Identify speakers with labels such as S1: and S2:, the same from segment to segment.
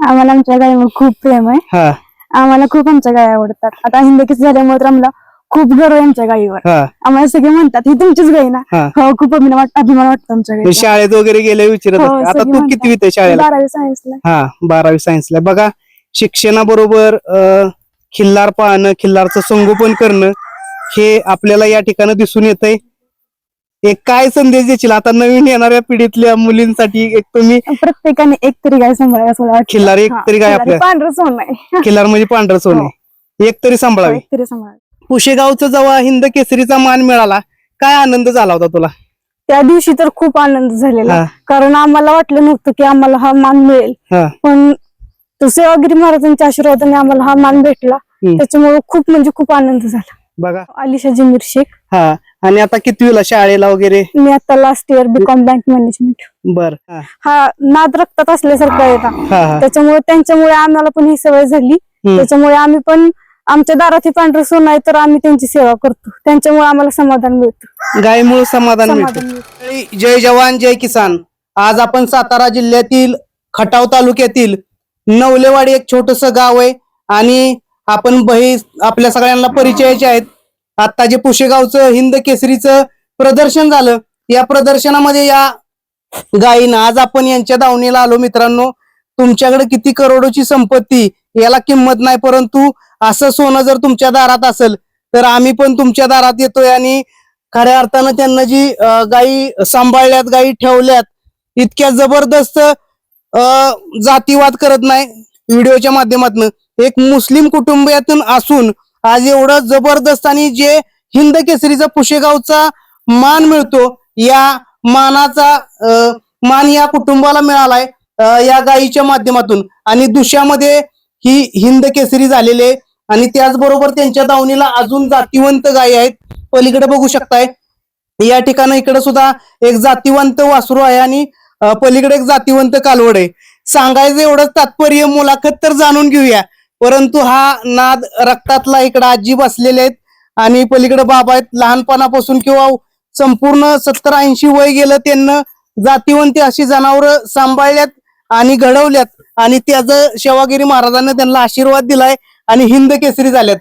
S1: आम्हाला आमच्या गायीवर खूप प्रेम आहे.
S2: हा
S1: आम्हाला खूप आमच्या गायी आवडतात. आता हिंदकेसरी झाल्यामुळे तर आम्हाला खूप गर्व आहे आमच्या गायीवर.
S2: हा
S1: आम्हाला सगळे म्हणतात ही तुमचीच गाय ना.
S2: हा.
S1: हो, खूप अभिमान वाटतो आमच्या
S2: मग
S1: गायीचा.
S2: शाळेत वगैरे गेले विचारत
S1: हो,
S2: असते. आता
S1: सगळी
S2: तू
S1: म्हणतात.
S2: कितवीत आहे शाळेला?
S1: 12वी सायन्सला.
S2: हा 12वी सायन्सला. बघा शिक्षणाबरोबर खिल्लार पाहणं, खिल्लारचं संगोपन करणं हे आपल्याला या ठिकाणी दिसून येतंय. एक काय संदेश देशील आता नवीन येणाऱ्या पिढीतल्या मुलींसाठी? एक तुम्ही
S1: प्रत्येकाने एक तरी गाय सांभाळावी असं मला वाटतं.
S2: खिल्लार एक
S1: हा,
S2: तरी गाय
S1: खिल्लार
S2: आपल्या
S1: पांढरं सोनं आहे.
S2: खिल्लार म्हणजे पांढरं सोने एक तरी
S1: हो,
S2: सांभाळावी.
S1: एक तरी सांभाळावी.
S2: पुशेगावचा जेव्हा हिंद केसरीचा मान मिळाला काय आनंद झाला होता तुला?
S1: त्या दिवशी तर खूप आनंद झालेला.
S2: हा.
S1: कारण आम्हाला वाटलं नव्हतं की आम्हाला हा मान मिळेल.
S2: हा.
S1: पण तो सेवागिरी महाराजांच्या आशीर्वादाने आम्हाला हा मान भेटला. त्याच्यामुळे खूप म्हणजे खूप आनंद झाला.
S2: बघा
S1: आलिशा जमीर शेख.
S2: हा. आणि आता कितवीला शाळेला वगैरे?
S1: मी आता last year BCom bank management.
S2: बर.
S1: हा नाद रक्तात असल्यासारखा
S2: हा,
S1: येतात.
S2: हा.
S1: त्यांच्यामुळे आम्हाला पण ही सवय झाली. त्याच्यामुळे आम्ही पण आमच्या दारात ही पांढरं सोनं आहे तर आम्ही त्यांची सेवा करतो. त्यांच्यामुळे आम्हाला समाधान मिळतं.
S2: गायमुळे समाधान
S1: समाधान
S2: मिळतं. जय जवान जय किसान. आज आपण सातारा जिल्ह्यातील खटाव तालुक्यातील नवलेवाडी एक छोटस गाव आहे आणि आपण आपल्या सगळ्यांना परिचयाचे आहेत. आता जे पुशेगावचं हिंद केसरीचं प्रदर्शन झालं या प्रदर्शनामध्ये या गायीनं आज आपण यांच्या दावणीला आलो. मित्रांनो तुमच्याकडे किती करोडोची संपत्ती याला किंमत नाही, परंतु असं सोनं जर तुमच्या दारात असेल तर आम्ही पण तुमच्या दारात येतोय आणि खऱ्या अर्थानं त्यांना जी गायी सांभाळल्यात, गायी ठेवल्यात, इतक्या जबरदस्त जातीवाद करत नाही. व्हिडिओच्या माध्यमातून एक मुस्लिम कुटुंबातून असून आज एवढं जबरदस्त आणि जे हिंद केसरीचा पुशेगावचा मान मिळतो या मानाचा मान या कुटुंबाला मिळालाय या गायीच्या माध्यमातून. आणि दुसऱ्यामध्ये ही हिंद केसरी झालेले आणि त्याचबरोबर त्यांच्या दावणीला अजून जातीवंत गायी आहेत. पलीकडे बघू शकताय या ठिकाणी इकडे सुद्धा एक जातीवंत वासरू आहे आणि पलीकडे एक जातीवंत कालवड आहे. सांगायचं एवढंच तात्पर्य, मुलाखत तर जाणून घेऊया, परंतु हा नाद रक्तातला. इकडे आजी बसलेले आहेत आणि पलीकडे बाबा आहेत. लहानपणापासून किंवा संपूर्ण 70-80 वय गेलं त्यांना जातीवंती अशी जनावरं सांभाळल्यात आणि घडवल्यात आणि त्याचं सेवागिरी महाराजांना त्यांना आशीर्वाद दिलाय आणि हिंद केसरी झाल्यात.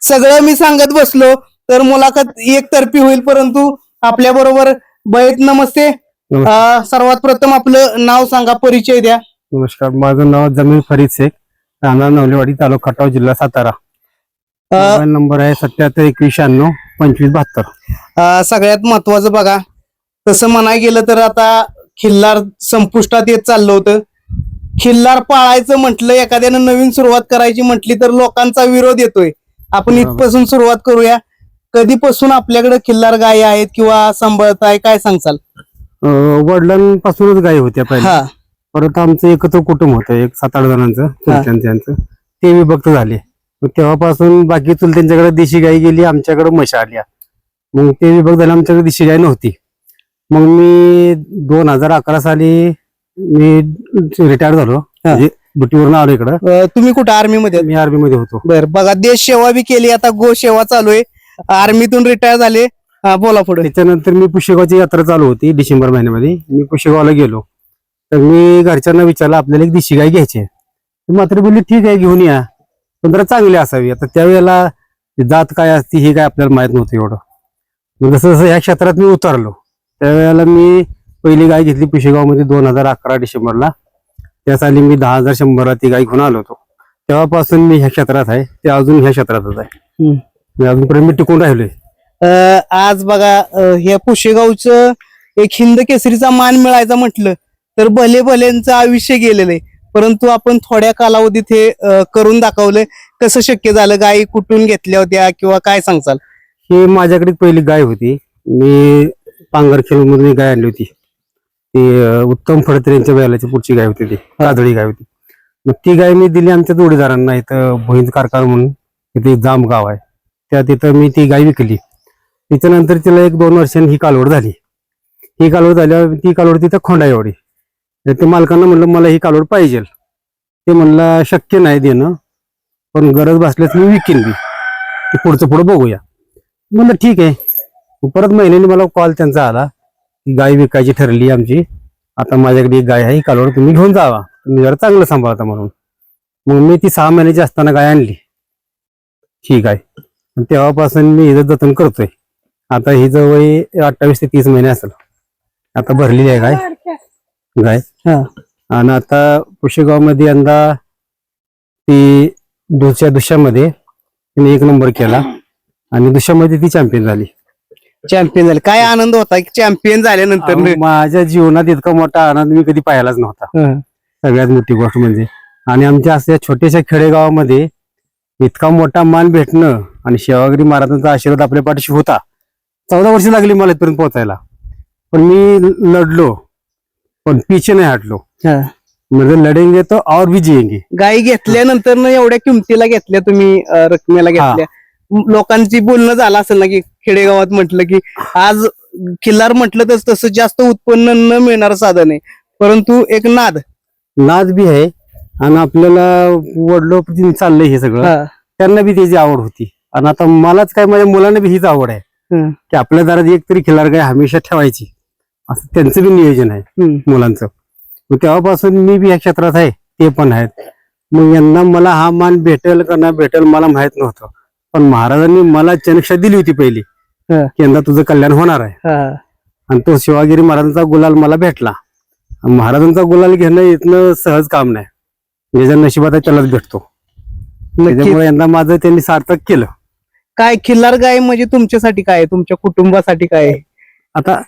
S2: सगळं मी सांगत बसलो तर मुलाखत एकतर्फी होईल, परंतु आपल्या बरोबर बैत. नमस्ते. सर्वात प्रथम आपलं नाव सांगा, परिचय द्या.
S3: नमस्कार, माझं नाव जमीर फरीद शेख, राहणार नवलेवाडी, तालुका खटाव, जिल्हा सातारा. मोबाईल नंबर आहे 7721962572.
S2: सगळ्यात महत्वाचं बघा, तसं म्हणाय गेलं तर आता खिल्लार संपुष्टात येत चाललं होतं. खिल्लार पाळायचं म्हटलं, एखाद्यानं नवीन सुरुवात करायची म्हटली तर लोकांचा विरोध येतोय. आपण इथपासून सुरुवात करूया. कधीपासून आपल्याकडे खिल्लार गायी आहेत किंवा सांभाळताय, काय सांगचाल?
S3: वडिलांपासूनच गायी होत्या पहिल्या. परत आमचं एकत्र कुटुंब होतं, एक 7-8 जणांचं, चुलत्यांचं. ते विभक्त झाले. तेव्हापासून बाकी चुलत्यांच्याकडे देशी गाई गेली, आमच्याकडे म्हशी आल्या. मग ते विभक्त झाले, आमच्याकडे देशी गाय नव्हती. मग मी 2011 साली मी रिटायर झालो, म्हणजे ड्युटीवरून आलो इकडं.
S2: तुम्ही कुठं आर्मी मध्ये?
S3: मी आर्मी मध्ये होतो.
S2: बरं, बघा देश सेवा बी केली, आता गो सेवा चालू आहे. आर्मीतून रिटायर झाले. बोला पुढे.
S3: त्याच्यानंतर मी पुशेगावची यात्रा चालू होती डिसेंबर महिन्यामध्ये. मी पुशेगावला गेलो तर मी घरच्यांना विचारलं आपल्याला एक देशी गाय घ्यायची आहे. मात्र बोलली ठीक आहे घेऊन या, पण जरा चांगली असावी. आता त्यावेळेला जात काय असती हे काय आपल्याला माहित नव्हतं एवढं. मग जसं जसं ह्या क्षेत्रात मी उतरलो त्यावेळेला मी पहिली गाय घेतली पुशेगावमध्ये 2011 डिसेंबरला. त्या साली मी 10,100 ती गाय घेऊन आलो होतो. तेव्हापासून मी ह्या क्षेत्रात आहे, ते अजून ह्या क्षेत्रातच आहे. मी अजूनपर्यंत मी टिकून राहिलोय.
S2: आज बघा ह्या पुशेगावचं एक हिंद केसरीचा मान मिळायचा म्हटलं तर भले भल्यांचं आयुष्य गेलेलं आहे, परंतु आपण थोड्या कालावधीत हे करून दाखवलंय. कसं शक्य झालं? गायी कुठून घेतल्या होत्या किंवा काय सांगचाल?
S3: ही माझ्याकडे पहिली गाय होती. मी पांगरखेल मधून गाय आणली होती. ती उत्तम फडतरे यांच्या बैलाची पुढची गाय होती, ती काजळी गाय होती. मग ती गाय मी दिली आमच्या जोडीदारांना. इथं भोईंद कारखाना म्हणून इथे जाम गाव आहे, त्या तिथं मी ती गाय विकली. त्याच्यानंतर तिला 1-2 वर्षांनी ही कालवड झाली. ही कालवड झाल्यावर ती कालवड तिथं खोंडा एवढी. ते मालकांना म्हणलं मला ही कालवड पाहिजे. ते म्हणलं शक्य नाही देणं, पण गरज भासल्यास मी विकीन बी, ते पुढचं पुढं बघूया. म्हणलं ठीक आहे. परत महिन्याने मला कॉल त्यांचा आला की गाय विकायची ठरली आमची, आता माझ्याकडे एक गाय आहे, ही कालवड तुम्ही घेऊन जावा, तुम्ही जरा चांगलं सांभाळता म्हणून. मग मी ती 6 महिन्याची असताना गाय आणली, ही गाय. आणि तेव्हापासून मी हिचं जतन करतोय. आता हिचं वय 28 ते 30 महिने असेल. आता भरलेली आहे गाय. आणि आता पुशेगाव मध्ये यंदा ती दुसऱ्यामध्ये तिने 1 नंबर केला आणि दुसऱ्यामध्ये ती चॅम्पियन झाली.
S2: चॅम्पियन झाले, काय आनंद होता की चॅम्पियन झाल्यानंतर?
S3: अहो, माझ्या जीवनात इतका मोठा आनंद मी कधी पाहिलाच नव्हता. सगळ्यात मोठी गोष्ट म्हणजे, आणि आमच्या अशा छोट्याशा खेडेगावामध्ये इतका मोठा मान भेटणं आणि सेवागिरी महाराजांचा आशीर्वाद आपल्या पाठीशी होता. 14 वर्ष लागली मला इथपर्यंत पोहोचायला, पण मी लढलो, पण पीछे नाही हटलो. म्हणजे लढेंगे तो और भी जिएंगे.
S2: गायी घेतल्यानंतर ना एवढ्या किमतीला घेतल्या तुम्ही, रकमेला घेतल्या, लोकांची बोलणं झालं असेल ना की खेडेगावात म्हटलं की आज खिल्लार म्हटलं तर तसं जास्त उत्पन्न न मिळणार साधन आहे, परंतु एक नाद
S3: बी आहे. आणि आपल्याला वडलो चाललंय हे सगळं, त्यांना बी त्याची आवड होती. आणि आता मलाच काय, माझ्या मुलांना बी हीच आवड आहे की आपल्या दारात एक तरी खिल्लार गाय हमेशा ठेवायची, असं त्यांचं बी नियोजन आहे मुलांचं. मग तेव्हापासून मी बी या क्षेत्रात आहे, ते पण आहेत. मग यांना मला हा मान भेटेल का नाही भेटेल मला माहित नव्हतं, पण महाराजांनी मला चनक्षा दिली होती पहिली की यंदा तुझं कल्याण होणार आहे. आणि तो शिवागिरी महाराजांचा गुलाल मला भेटला. महाराजांचा गुलाल घेणं इथनं सहज काम नाही, ज्याच्या नशिबात आहे त्यालाच भेटतो. त्याच्यामुळे यंदा माझं त्यांनी सार्थक केलं.
S2: काय खिल्लार गाय म्हणजे तुमच्यासाठी काय आहे, तुमच्या कुटुंबासाठी काय आहे?
S3: आता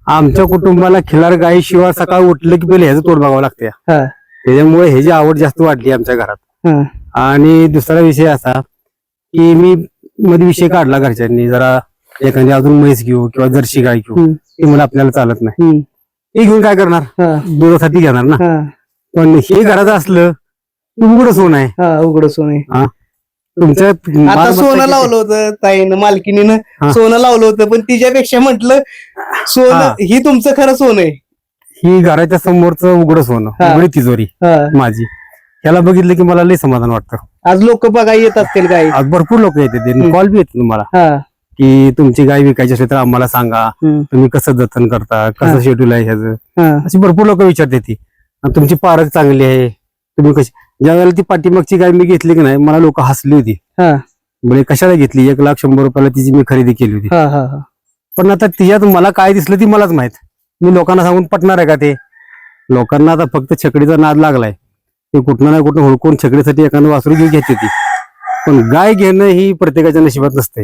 S3: आमच्या कुटुंबाला खिल्लार गायीशिवाय सकाळ उठलं की पहिले ह्याचं तोड बघावं लागते. त्याच्यामुळे ह्याची आवड जास्त वाढली आमच्या घरात. आणि दुसरा विषय असा की मी मध्ये विषय काढला घरच्यांनी, जरा एखादी अजून म्हैस घेऊ किंवा जर्सी गाय घेऊ, ते मला आपल्याला चालत नाही. हे घेऊन काय करणार, दुधासाठी घेणार ना. पण हे घरात असलं उघड सोन आहे.
S2: उघड सोन आहे.
S3: तुमच्या
S2: आता सोनं लावलं होतं ताईनं, मालकीनीनं सोनं लावलं होतं, पण तिच्यापेक्षा म्हटलं सोनं ही तुमचं खरं सोनं आहे.
S3: ही घराच्या समोरचं उघड सोनं, उघडी तिजोरी माझी. याला बघितलं की मला लय समाधान वाटतं.
S2: आज लोक बघा येत असतील गाय,
S3: आज भरपूर लोक येतात, कॉल बी येतात तुम्हाला की तुमची गाय विकायची असेल तर आम्हाला सांगा, तुम्ही कसं जतन करता, कसं शेड्यूल आहे ह्याचं, अशी भरपूर लोक विचारते ती. तुमची पारख चांगली आहे, तुम्ही कशी. ज्या वेळेला ती पाठीमागची गाय मी घेतली की नाही, मला लोक हसली होती, म्हणजे कशाला घेतली, 1,100,000 रुपयाला तिची मी खरेदी केली होती. पण आता तिच्यात मला काय दिसलं ती मलाच माहित. मी लोकांना सांगून पटणार आहे का ते? लोकांना आता फक्त छकडीचा नाद लागलाय, ते कुठं नाही कुठं हुडकून छकडीसाठी एखादं वासरू घेऊन घेते ती. पण गाय घेणं ही प्रत्येकाच्या नशिबात नसते.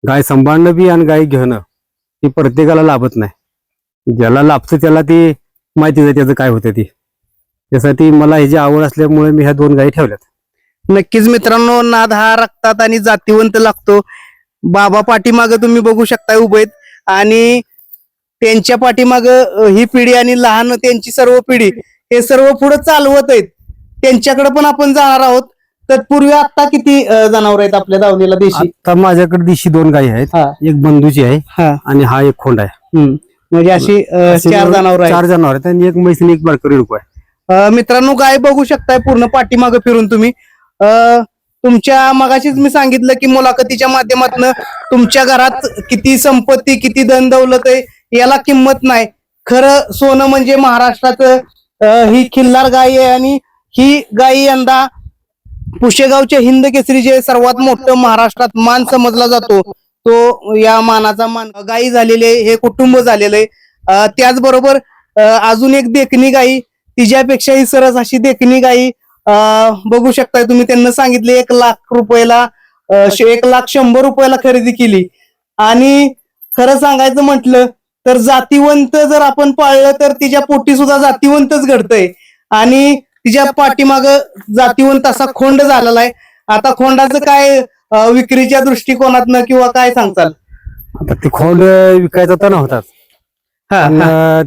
S3: गाय सांभाळणं बी आणि गाय घेणं ती प्रत्येकाला लाभत नाही. ज्याला लाभतं त्याला ती माहिती आहे त्याचं काय होतं ती. त्यासाठी मला ह्याची आवड असल्यामुळे मी ह्या 2 गायी ठेवल्यात.
S2: नक्कीच मित्रांनो, नाद हा रक्तात आणि जातीवंत लागतो. बाबा पाठीमागं तुम्ही बघू शकता उभे आहेत, आणि त्यांच्या पाठीमागं ही पिढी आणि लहान त्यांची सर्व पिढी हे सर्व पुढे चालवत आहेत. त्यांच्याकडे पण आपण जाणार आहोत. तत्पूर्वी आता किती जनावर आहेत आपल्या दावणीला देशी?
S3: आता माझ्याकडे देशी 2 गायी आहेत, एक बंधूची आहे आणि हा एक खोंड आहे.
S2: म्हणजे अशी 4 जनावर आहेत.
S3: 4 जनावर आहेत आणि एक म्हैस आणि एक बळकरी रुपये.
S2: मित्रांनो, गाय बघू शकताय पूर्ण पाठीमागं फिरून तुम्ही. तुमच्या मगाशीच मी सांगितलं की मुलाखतीच्या माध्यमातून तुमच्या घरात किती संपत्ती, किती धन दौलत आहे याला किंमत नाही. खरं सोनं म्हणजे महाराष्ट्राचं ही खिल्लार गाय आहे. आणि ही गाय यंदा पुशेगावच्या हिंद केसरी जे सर्वात मोठं महाराष्ट्रात मान समजला जातो, तो या मानाचा मान गायी झालेले हे कुटुंब झालेलं आहे. त्याचबरोबर अजून एक देखणी गायी, तिच्यापेक्षाही सरस अशी देखणी गायी बघू शकताय तुम्ही. त्यांना सांगितले 1,00,000 रुपयाला, 1,100,000 रुपयाला खरेदी केली. आणि खरं सांगायचं म्हटलं तर जातीवंत जर आपण पाळलं तर तिच्या पोटी सुद्धा जातीवंतच घडतंय. आणि तिच्या पाठीमाग जातीवंत असा खोंड झालेला आहे. आता खोंडाचं काय विक्रीच्या दृष्टिकोनातनं किंवा काय सांगताल?
S3: आता ते खोंड विकायचा तर नव्हताच,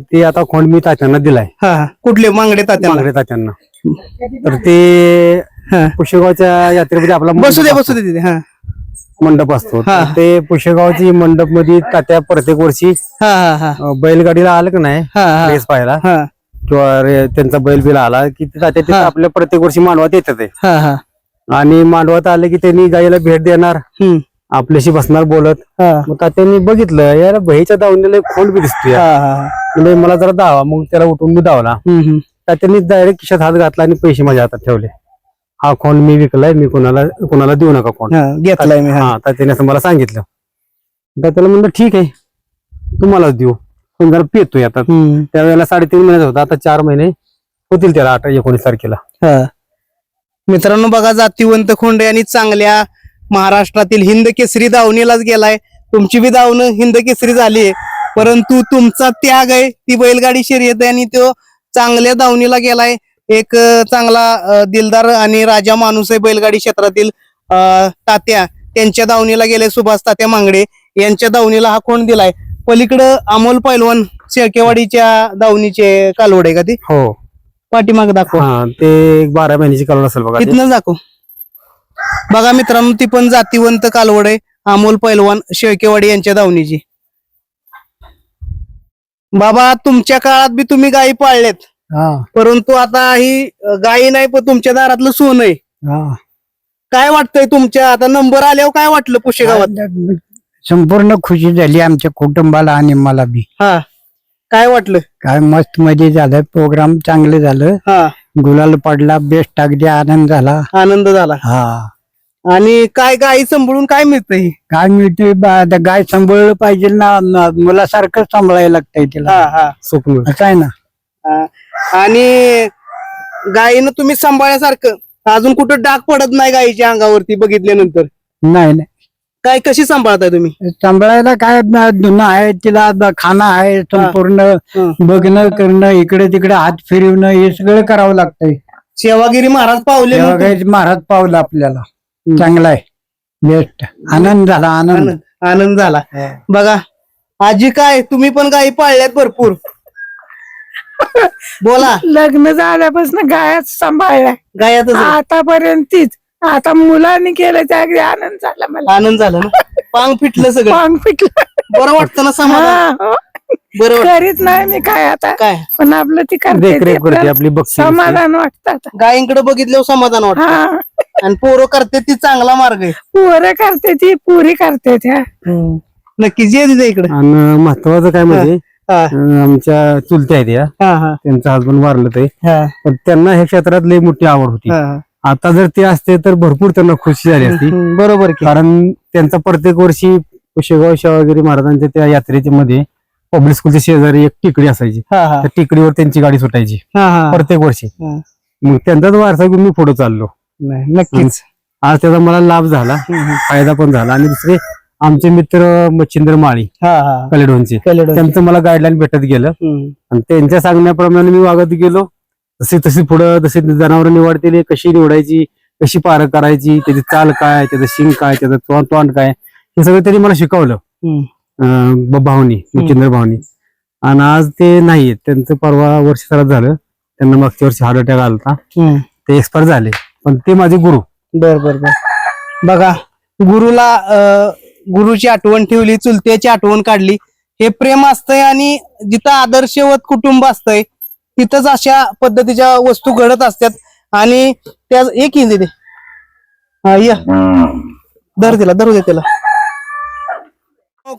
S3: ते आता खोंड मी तात्यांना दिलाय.
S2: कुठले? मांगडे तात्यांना.
S3: तर ते पुशेगावच्या यात्रेमध्ये आपला
S2: बसू दे तिथे
S3: मंडप असतो. ते पुशेगावची मंडप मध्ये तात्या प्रत्येक वर्षी बैलगाडीला आलं का नाही रेस पाहायला, किंवा त्यांचा बैल आला की तात्या आपल्या प्रत्येक वर्षी मांडवात येतात. आणि मांडवात आले की त्यांनी गायीला भेट देणार, आपल्याशी बसणार बोलत. मग तात्यांनी बघितलं यार बहीच्या दावणीला खोंड बी दिसतोय, म्हणजे मला जरा धावा. मग त्याला उठून मी धावला. तात्यांनी डायरेक्ट खिशात हात घातला आणि पैसे माझ्या हातात ठेवले. हा खोंड मी विकलाय, मी कोणाला देऊ नका खोंड.
S2: घेतलाय मी.
S3: हा तर त्याने असं मला सांगितलं. तर त्याला म्हणलं ठीक आहे तुम्हालाच देऊ. पण जरा पेतोय आता. त्यावेळेला 3.5 महिन्याचा होता, आता 4 महिने होतील त्याला 19 तारखेला.
S2: मित्रांनो बघा, जातीवंत खोंड आणि चांगल्या महाराष्ट्रातील हिंद केसरी दावणीलाच गेलाय. तुमची बी दावणं हिंद केसरी झालीये, परंतु तुमचा त्याग आहे ती बैलगाडी शर्यत आहे आणि तो चांगल्या दावणीला गेलाय. एक चांगला दिलदार आणि राजा माणूस आहे बैलगाडी क्षेत्रातील. तात्या त्यांच्या दावणीला गेले, सुभाष तात्या मांगडे यांच्या दावणीला हा खोंड दिलाय. पलीकडं अमोल पैलवान शेळकेवाडीच्या दावणीचे कालवड आहे का ती?
S3: हो,
S2: पाठीमाग दाखव.
S3: हा ते 12 महिन्याची कालवड असेल बघा.
S2: तिथनं दाखव. बघा मित्रांनो, ती पण जातीवंत कालवड आहे अमोल पैलवान शेळकेवाडी यांच्या दावणीची. बाबा, तुमच्या काळात बी तुम्ही गायी पाळल्यात, परंतु आता ही गायी नाही पण तुमच्या दारातलं सोनं आहे. काय वाटतंय तुमच्या आता नंबर आल्यावर काय वाटलं पुशेगावात?
S4: संपूर्ण खुशी झाली आमच्या कुटुंबाला आणि मला बी.
S2: हा, काय वाटलं?
S4: काय मस्त मजे झालं, प्रोग्राम चांगले झालं,
S2: हा,
S4: गुलाल पडला, बेस्ट, अगदी आनंद झाला.
S2: आनंद झाला.
S4: हा,
S2: आणि काय गायी सांभाळून काय मिळतंय?
S4: काय मिळते गाय सांभाळलं पाहिजे ना, मुलासारखं सांभाळायला लागतंय तिला.
S2: हा हा,
S3: सुख मिळतं.
S4: असं आहे ना.
S2: आणि गायीनं तुम्ही सांभाळण्यासारखं अजून कुठं डाग पडत नाही गायीच्या अंगावरती बघितल्यानंतर?
S4: नाही नाही,
S2: काय कशी सांभाळताय तुम्ही?
S4: सांभाळायला काय धुणं आहे, तिला खाणं आहे, संपूर्ण बघणं करणं, इकडे तिकडे हात फिरवणं, हे सगळं करावं लागतंय.
S2: सेवागिरी महाराज पावले
S4: महाराज पावलं आपल्याला, चांगला आहे, बेस्ट. आनंद झाला, आनंद
S2: आनंद झाला. बघा आजी, काय तुम्ही पण गायी पाळल्यात भरपूर, बोला.
S5: लग्न झाल्यापासून गायच सांभाळलाय
S2: गायातच
S5: आतापर्यंत तीच. आता मुलांनी केलं त्या अगदी आनंद झाला मला.
S2: आनंद झाला ना, पांग फिटलं सगळं,
S5: पांग पिकलं.
S2: बरं वाटतं ना, समाधान
S5: हा, हो.
S2: बरं वाटतं.
S5: करीत नाही मी काय आता,
S2: काय
S5: पण आपलं ती करते
S3: देखरेख
S5: ते
S3: करते
S5: आपल्याला
S3: आपली, बक्षीस
S5: समाधान वाटतं आता.
S2: गायींकडे बघितल्यावर समाधान वाटतं.
S5: हा,
S2: आणि पोरं करते ती चांगला मार्ग आहे.
S5: पोरं करते ती, पुरी करते त्या.
S2: नक्की जे तिथे इकडे.
S3: आणि महत्वाचं काय म्हणजे
S2: हा
S3: आमच्या चुलत्या आहेत या,
S2: हा हा
S3: त्यांचा हसबंड वारलं ते,
S2: हा
S3: पण त्यांना ह्या क्षेत्रात लई मोठी आवड होती.
S2: हा.
S3: आता जर ते असते तर भरपूर त्यांना खुशी झाली असती.
S2: बरोबर की.
S3: कारण त्यांचा प्रत्येक वर्षी कुशेगाव सेवागिरी महाराजांच्या त्या यात्रेच्या मध्ये पब्लिक स्कूलच्या शेजारी एक टिकडी असायची.
S2: हा हा
S3: त्या टिकडीवर त्यांची गाडी सुटायची
S2: हा हा.
S3: प्रत्येक वर्षी.
S2: हा.
S3: मग त्यांचाच वारसा घेऊन मी पुढे चाललो.
S2: नाही, नक्कीच.
S3: आज त्याचा मला लाभ झाला, फायदा पण झाला. आणि दुसरे आमचे मित्र मच्छिंद्र माळी
S2: हा हा
S3: कलेडोनचे,
S2: कलेडोन.
S3: त्यांचं मला गाईडलाईन भेटत गेलं आणि त्यांच्या सांगण्याप्रमाणे मी वागत गेलो. तशी पुढं जसे जनावर निवडतील, कशी निवडायची, कशी पार करायची, त्याची चाल काय, त्याचं शिंग काय, त्याचं तोंड काय, हे सगळं त्यांनी मला शिकवलं. भावनी, मच्छिंद्र भावनी. आणि आज ते नाहीये, त्यांचं परवा वर्ष खराब झालं, त्यांना मागच्या वर्षी हार्ट अटॅक आलता, ते एक्सपायर झाले. पण ते माझे गुरु.
S2: बर बर बर. बघा, गुरुची आठवण ठेवली, चुलत्याची आठवण काढली. हे प्रेम असतंय आणि जिथं आदर्शवत कुटुंब असतंय तिथंच अशा पद्धतीच्या वस्तू घडत असतात. आणि त्या एक हिंदी दे, या धर दिला, धरू दे त्याला.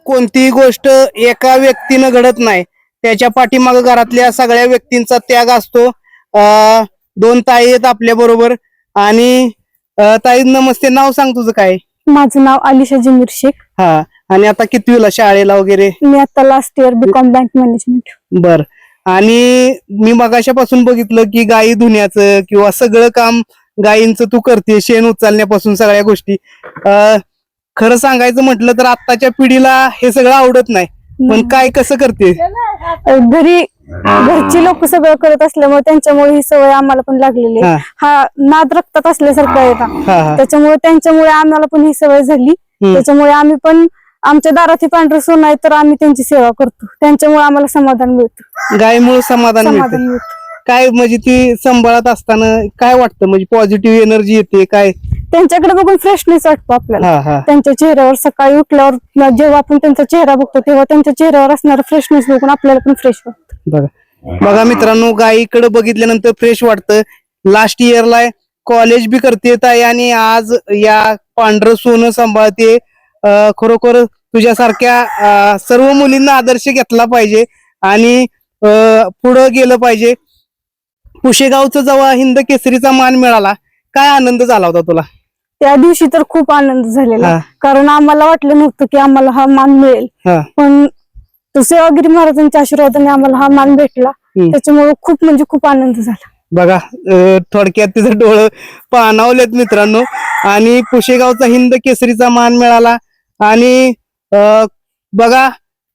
S2: कोणतीही गोष्ट एका व्यक्तीनं घडत नाही, त्याच्या पाठीमाग घरातल्या सगळ्या व्यक्तींचा त्याग असतो. 2 ताई आहेत आपल्या बरोबर. आणि ताई नमस्ते, नाव सांग तुझं काय?
S1: माझं नाव अलिशा जमीर शेख.
S2: हा, आणि आता कितवीला शाळेला वगैरे?
S1: मी आता last year BCom bank management.
S2: बर. आणि मी मगाशापासून बघितलं की गायी धुण्याचं किंवा सगळं काम गायींचं तू करते, शेण उचलण्यापासून सगळ्या गोष्टी. खरं सांगायचं म्हटलं तर आत्ताच्या पिढीला हे सगळं आवडत नाही, पण काय कसं करते?
S1: घरची लोक सगळं करत असल्यामुळे त्यांच्यामुळे ही सवय आम्हाला पण लागलेली आहे. हा नाद रक्तात असल्यासारखं आहे का, त्याच्यामुळे त्यांच्यामुळे आम्हाला पण ही सवय झाली. त्याच्यामुळे आम्ही पण आमच्या दारात पांढरं सोनं आहे तर आम्ही त्यांची सेवा करतो, त्यांच्यामुळे आम्हाला समाधान मिळतं.
S2: गायीमुळे समाधान मिळतं. काय म्हणजे ती सांभाळत असताना काय वाटतं, म्हणजे पॉझिटिव्ह एनर्जी येते काय?
S1: त्यांच्याकडे बघून फ्रेशनेस वाटतो आपल्याला. त्यांच्या चेहऱ्यावर सकाळी उठल्यावर जेव्हा आपण त्यांचा चेहरा बघतो तेव्हा त्यांच्या चेहऱ्यावर असणारा फ्रेशनेस बघून आपल्याला पण फ्रेश वाटतं.
S2: बघा मित्रांनो, गायीकडे बघितल्यानंतर फ्रेश वाटतं. लास्ट इयरला कॉलेज बी करते ताई आणि आज या पांढरं सोनं सांभाळते. खरोखर तुझ्यासारख्या सर्व मुलींना आदर्श घेतला पाहिजे आणि पुढं गेलं पाहिजे. पुशेगावचं जेव्हा हिंद केसरीचा मान मिळाला काय आनंद झाला होता तुला?
S1: त्या दिवशी तर खूप आनंद झालेला,
S2: हा.
S1: कारण आम्हाला वाटलं नव्हतं की आम्हाला हा मान मिळेल,
S2: हा.
S1: पण तो सेवागिरी महाराजांच्या आशीर्वादाने आम्हाला हा मान भेटला. त्याच्यामुळे खूप म्हणजे खूप आनंद झाला.
S2: बघा थोडक्यात तिचं डोळं पाणावलेत मित्रांनो. आणि पुशेगावचा हिंद केसरीचा मान मिळाला. आणि बघा,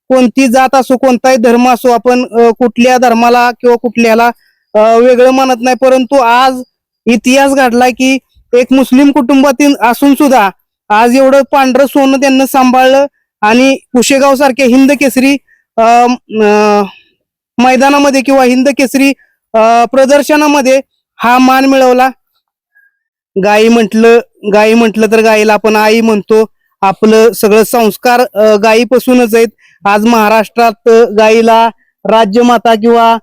S2: कोणती जात असो, कोणताही धर्म असो, आपण कुठल्या धर्माला किंवा कुठल्याला वेगळं मानत नाही, परंतु आज इतिहास घडलाय की एक मुस्लिम कुटुंबातील असून सुद्धा आज एवढं पांढरं सोनं त्यांना सांभाळलं आणि पुशेगाव सारख्या हिंद केसरी मैदानामध्ये किंवा हिंद केसरी प्रदर्शनामध्ये हा मान मिळवला. गाई म्हटलं तर गाईला आपण आई म्हणतो. आपलं सगळं संस्कार गायीपासूनच आहेत. आज महाराष्ट्रात गाईला राज्यमाता किंवा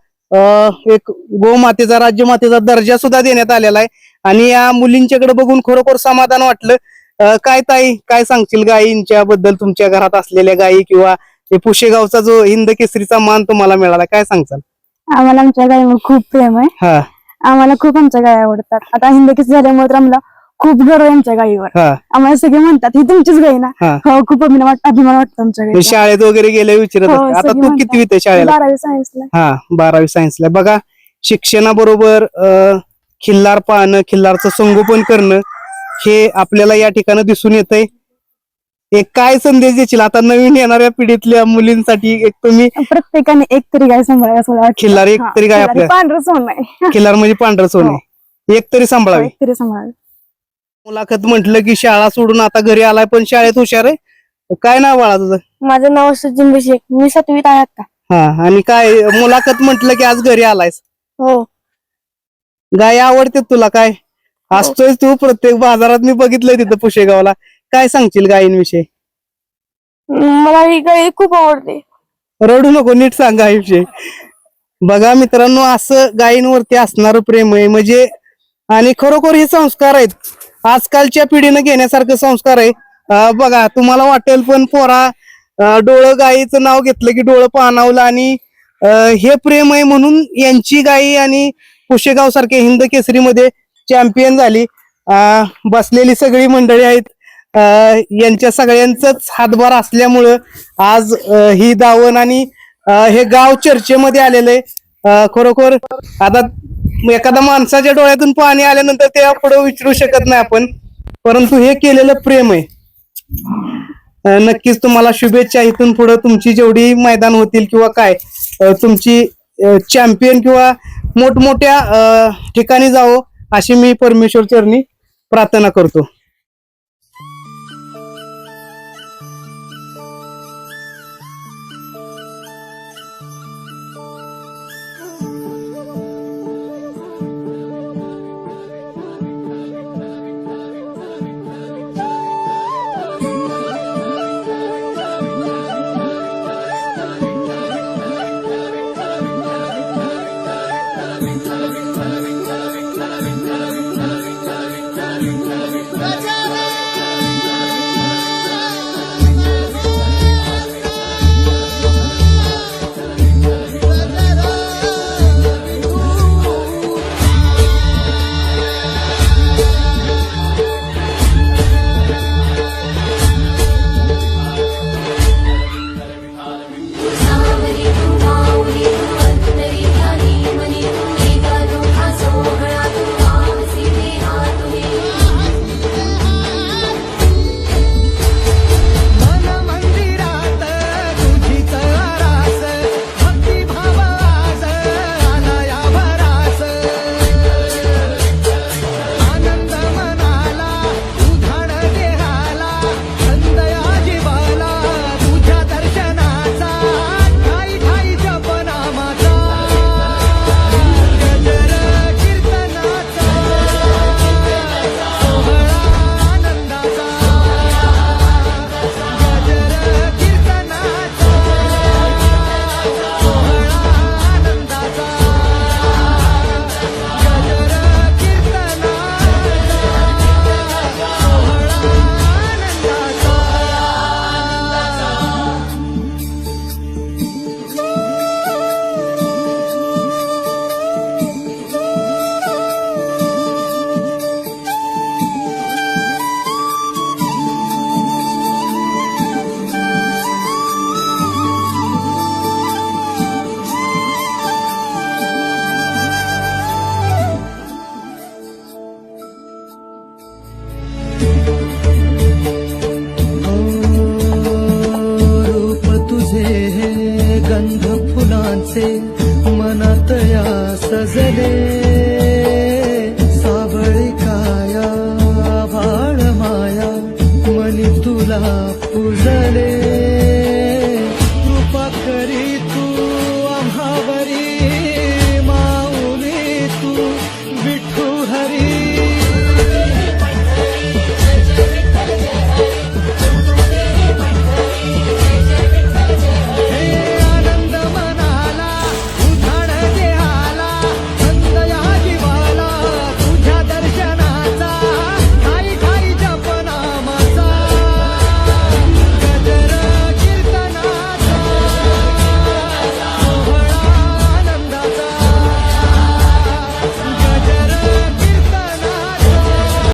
S2: एक गोमातेचा, राज्यमातेचा दर्जा सुद्धा देण्यात आलेला आहे. आणि या मुलींच्याकडे बघून खरोखर समाधान वाटलं. काय ताई, काय सांगशील गायींच्या बद्दल? तुमच्या घरात असलेल्या गायी किंवा पुशेगावचा जो हिंद केसरीचा मान तुम्हाला मिळाला, काय सांगचाल?
S1: आम्हाला आमच्या गायीवर खूप प्रेम आहे.
S2: हा.
S1: आम्हाला खूप आमच्या गायी आवडतात. आता हिंद केसरी झाल्यामुळे तर आम्हाला खूप गर्व आहे आमच्या गायीवर.
S2: हा.
S1: आम्हाला सगळे म्हणतात ही तुमचीच गाय ना.
S2: हा.
S1: हो, खूप अभिमान वाटतो आमच्या गायीचा.
S2: शाळेत वगैरे गेले विचारत
S1: हो,
S2: असते. आता
S1: सगळे
S2: तू
S1: म्हणतात.
S2: कितवीत आहे शाळेला?
S1: 12वी सायन्सला.
S2: हा, 12वी सायन्सला. बघा, शिक्षणाबरोबर खिल्लार पाहणं, खिल्लारचं संगोपन करणं हे आपल्याला या ठिकाणी दिसून येतंय. एक काय संदेश देशील आता नवीन येणाऱ्या पिढीतल्या मुलींसाठी? एक तुम्ही
S1: प्रत्येकाने एक तरी गाय सांभाळायला असं मला वाटतं.
S2: खिल्लार एक तरी गाय,
S1: खिल्लार
S2: आपल्या
S1: पांढरं सोनं आहे.
S2: खिल्लार म्हणजे पांढरं सोने, एक तरी सांभाळावी.
S1: एक तरी सांभाळावी.
S2: मुलाखत म्हटलं की शाळा सोडून आता घरी आलाय, पण शाळेत हुशार आहे. काय नाव बाळा तुझं?
S1: माझं नाव सचिन शेख, मी 7वीत आहे आता.
S2: हा. आणि काय मुलाखत म्हटलं की आज घरी आलायस?
S1: हो.
S2: गाय आवडते तुला? काय असतोय तू प्रत्येक बाजारात, मी बघितलंय तिथं पुशेगावला. काय सांगशील गायींविषयी?
S1: मला ही गाय खूप आवडते.
S2: रडू नको, नीट सांग गायीविषयी. बघा मित्रांनो, असं गायींवरती असणारं प्रेम आहे म्हणजे, आणि खरोखर हे संस्कार आहेत. आजकालच्या पिढीनं घेण्यासारखं संस्कार आहे. बघा, तुम्हाला वाटेल पण पोरा डोळं गायीचं नाव घेतलं की डोळं पाणावलं. आणि हे प्रेम आहे म्हणून यांची गायी आणि पुशेगाव सारख्या हिंद केसरीमध्ये चॅम्पियन झाली. बसलेली सगळी मंडळी आहेत, यांच्या सगळ्यांचाच हातभार असल्यामुळं आज ही दावण आणि हे गाव चर्चेमध्ये आलेलं आहे. खरोखर आता एखाद्या माणसाच्या डोळ्यातून पाणी आल्यानंतर ते पुढे विचारू शकत नाही आपण, परंतु हे केलेलं प्रेम आहे. नक्कीच तुम्हाला शुभेच्छा. इथून पुढे तुमची जेवढी मैदान होतील किंवा काय तुमची चॅम्पियन किंवा मोठमोठ्या ठिकाणी जावो अशी मी परमेश्वर चरणी प्रार्थना करतो.
S6: रूप तुझे गंध फुलांचे मनात या सजले